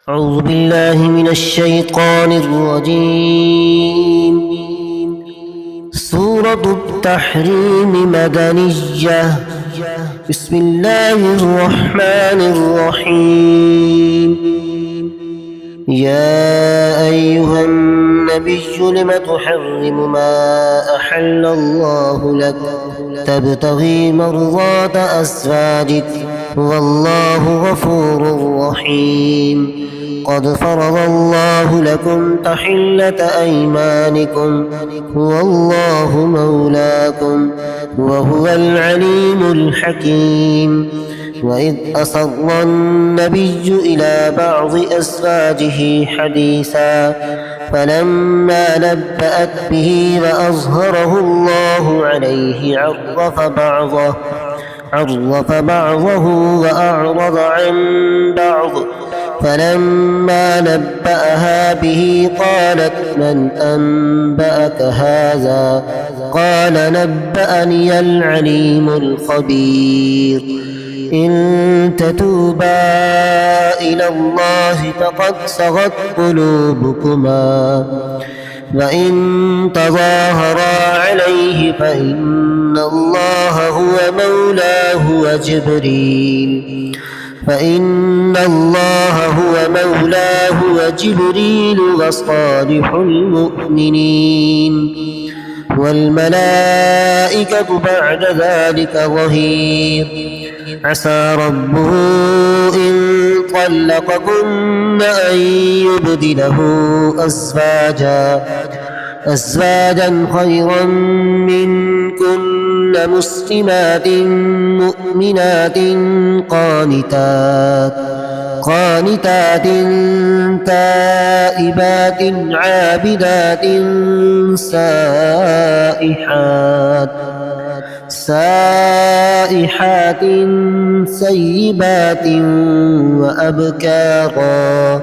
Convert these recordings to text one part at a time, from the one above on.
أعوذ بالله من الشيطان الرجيم. سورة التحريم مدنية. بسم الله الرحمن الرحيم. يا أيها النبي لم تحرم ما أحل الله لك تبتغي مرضات أزواجك والله غفور رحيم. قد فرض الله لكم تحلة أيمانكم والله مولاكم وهو العليم الحكيم. وإذ أسر النبي إلى بعض أزواجه حديثا فلما نبأت به وأظهره الله عليه عرف بعضه وأعرض عن بعض. فلما نبأها به قالت من أنبأك هذا؟ قال نبأني العليم الخبير. إن تتوبا إلى الله فقد صغت قلوبكما وإن تظاهرا عليه فإن الله هو مولاه وجبريل وصالح المؤمنين والملائكة بعد ذلك ظهير. عسى ربه إن طلقكن أن يبدله أزواجا خيرا منكن مسلمات مؤمنات قانتات تائبات عابدات سائحات سيبات وأبكارا.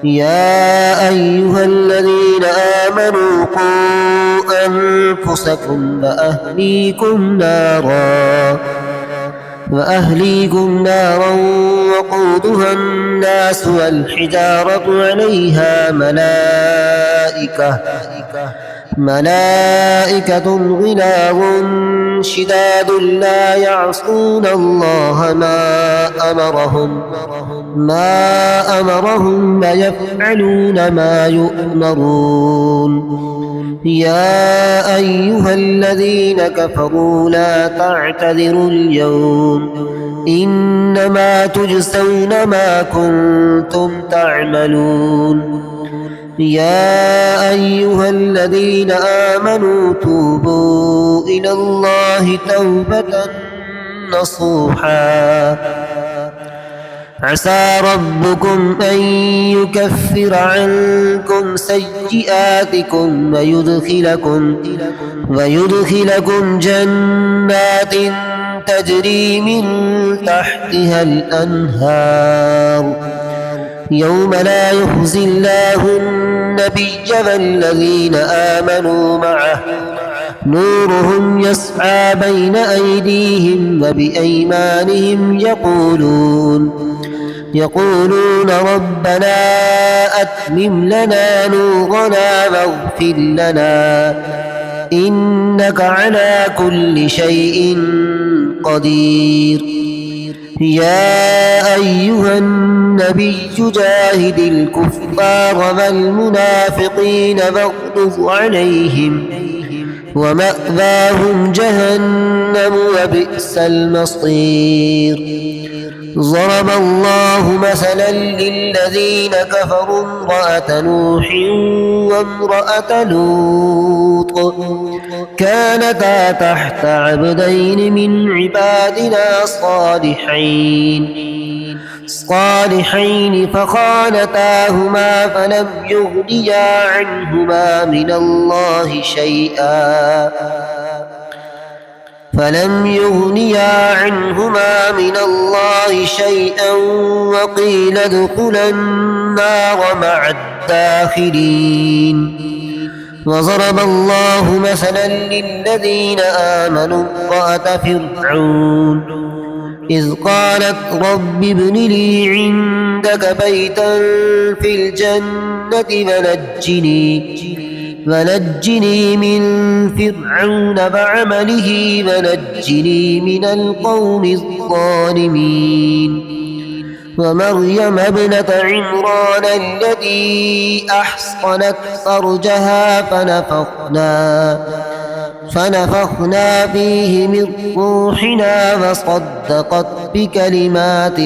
يا أيها الذين آمنوا قوا أنفسكم وأهليكم نارا وقودها الناس والحجارة عليها ملائكة غلاظ شداد لا يعصون الله ما أمرهم ويفعلون ما يؤمرون. يا أيها الذين كفروا لا تعتذروا اليوم إنما تجزون ما كنتم تعملون. يا أيها الذين آمنوا توبوا إلى الله توبة نصوحا. عسى ربكم أن يكفر عنكم سيئاتكم ويدخلكم جنات تجري من تحتها الأنهار يوم لا يخزي الله النبي والذين آمنوا معه نورهم يسعى بين أيديهم وبأيمانهم يقولون ربنا أتمم لنا نورنا واغفر لنا إنك على كل شيء قدير. يا أيها النبي جاهد الكفار والمنافقين واغلظ عليهم ومأواهم جهنم وبئس المصير. ضرب الله مثلا للذين كفروا امرأة نوح وامرأة لوط كانتا تحت عبدين من عبادنا صالحين فخانتاهما فلم يغنيا عنهما من الله شيئا وقيل ادخلا النار مع الداخلين. وضرب الله مثلا للذين آمنوا امرأة فرعون إذ قالت رب ابن لي عندك بيتا في الجنة ونجني من فرعون وعمله ونجني من القوم الظالمين ومريم ابنة عمران التي أحصنت فرجها فنفخنا فيه من روحنا وصدقت بكلمات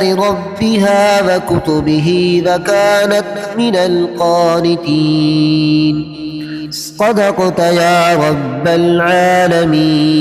ربها وكتبه وكانت من القانتين. صدقت يا رب العالمين.